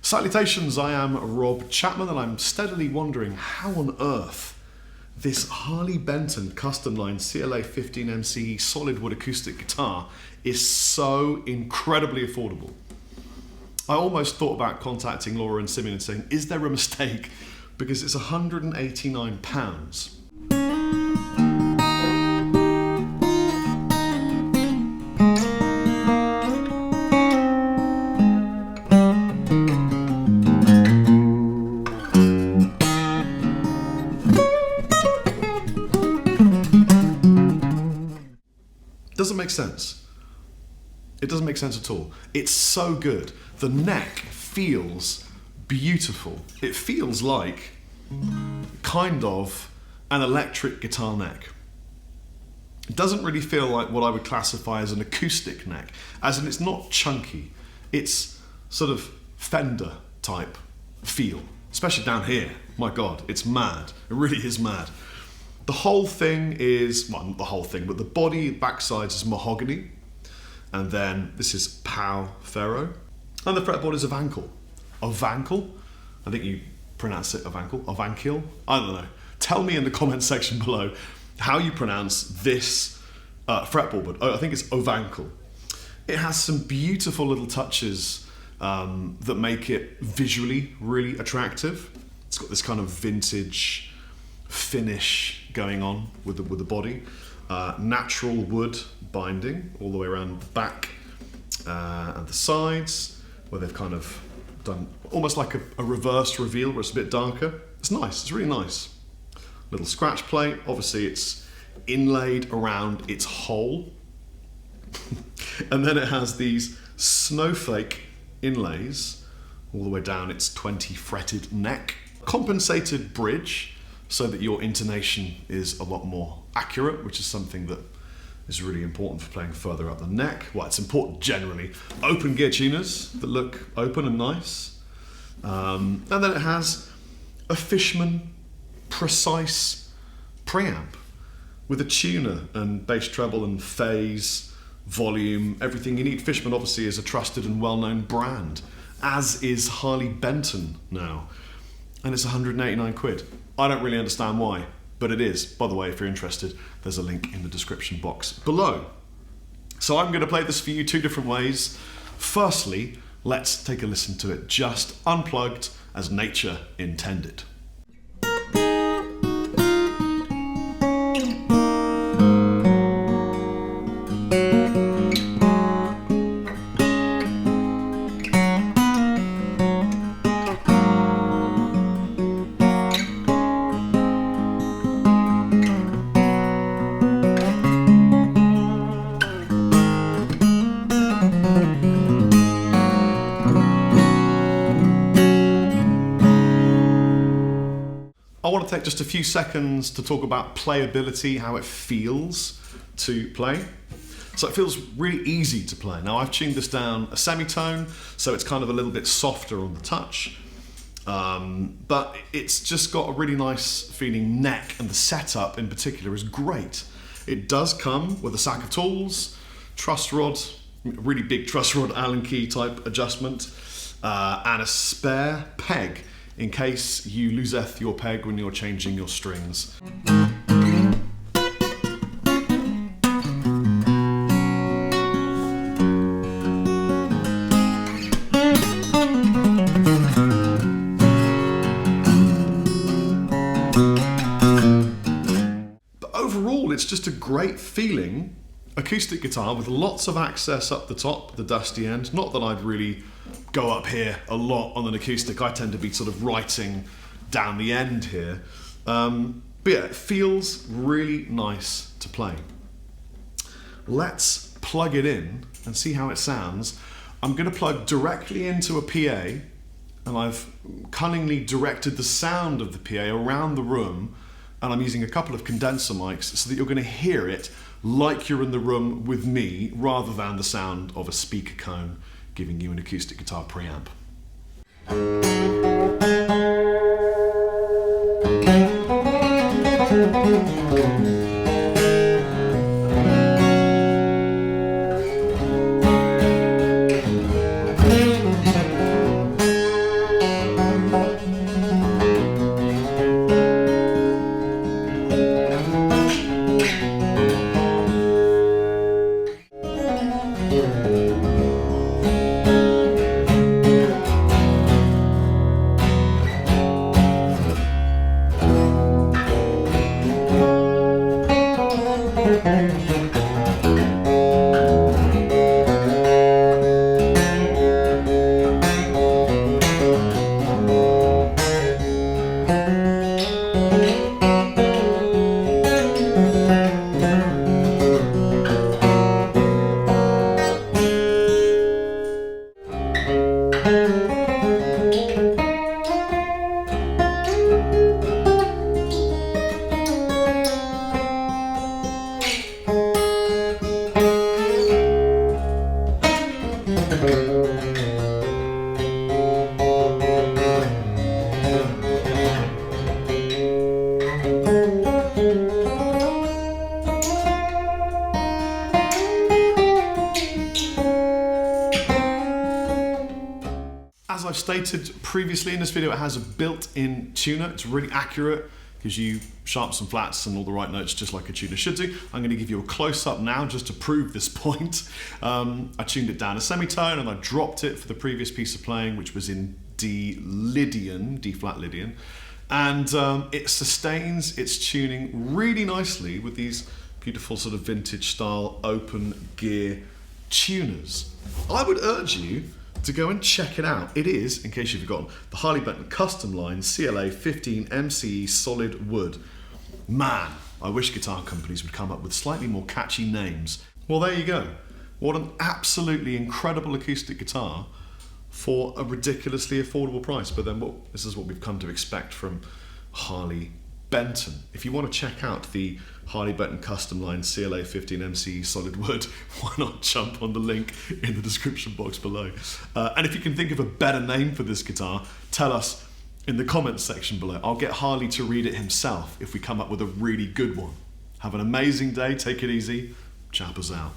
Salutations, I am Rob Chapman and I'm steadily wondering how on earth this Harley Benton custom line CLA 15MC solid wood acoustic guitar is so incredibly affordable. I almost thought about contacting Laura and Simeon and saying, is there a mistake? Because it's £189. Doesn't make sense. It doesn't make sense at all. It's so good. The neck feels beautiful. It feels like kind of an electric guitar neck. It doesn't really feel like what I would classify as an acoustic neck, as in it's not chunky. It's sort of Fender type feel, especially down here. My God, it's mad. It really is mad. The whole thing is, well, not the whole thing, but the body, backsides is mahogany. And then this is Pau Ferro. And the fretboard is Ovankol. Ovankol? I think you pronounce it Ovankol. Ovankol? I don't know. Tell me in the comment section below how you pronounce this fretboard. But I think it's Ovankol. It has some beautiful little touches that make it visually really attractive. It's got this kind of vintage finish going on with the body. Natural wood binding all the way around the back and the sides, where they've kind of done almost like a reverse reveal where it's a bit darker. It's nice, it's really nice. Little scratch plate, obviously it's inlaid around its hole. And then it has these snowflake inlays all the way down its 20 fretted neck. Compensated bridge, so that your intonation is a lot more accurate, which is something that is really important for playing further up the neck. Well, it's important generally. Open gear tuners that look open and nice. And then it has a Fishman Presys preamp with a tuner and bass treble and phase, volume, everything you need. Fishman obviously is a trusted and well-known brand, as is Harley Benton now. And it's 189 quid. I don't really understand why, but it is. By the way, if you're interested, there's a link in the description box below. So I'm going to play this for you two different ways. Firstly, let's take a listen to it just unplugged as nature intended. I want to take just a few seconds to talk about playability, how it feels to play. So it feels really easy to play. Now I've tuned this down a semitone, so it's kind of a little bit softer on the touch, but it's just got a really nice feeling neck, and the setup in particular is great. It does come with a sack of tools, truss rod, really big truss rod Allen key type adjustment, and a spare peg in case you loseth your peg when you're changing your strings. But overall, it's just a great feeling acoustic guitar with lots of access up the top, the dusty end. Not that I'd really go up here a lot on an acoustic. I tend to be sort of writing down the end here. But yeah, it feels really nice to play. Let's plug it in and see how it sounds. I'm going to plug directly into a PA, and I've cunningly directed the sound of the PA around the room, and I'm using a couple of condenser mics so that you're going to hear it like you're in the room with me, rather than the sound of a speaker cone giving you an acoustic guitar preamp. As I've stated previously in this video, it has a built-in tuner. It's really accurate, gives you sharps and flats and all the right notes just like a tuner should do. I'm going to give you a close-up now just to prove this point. I tuned it down a semitone and I dropped it for the previous piece of playing, which was in D flat Lydian. And it sustains its tuning really nicely with these beautiful sort of vintage style open gear tuners. I would urge you to go and check it out. It is, in case you've forgotten, the Harley Benton Custom Line CLA 15 MCE solid wood. Man, I wish guitar companies would come up with slightly more catchy names. Well, there you go. What an absolutely incredible acoustic guitar for a ridiculously affordable price. But then this is what we've come to expect from Harley Benton. If you want to check out the Harley Benton Custom Line CLA 15 MCE solid wood, why not jump on the link in the description box below. And if you can think of a better name for this guitar, tell us in the comments section below. I'll get Harley to read it himself if we come up with a really good one. Have an amazing day, take it easy, Chappers out.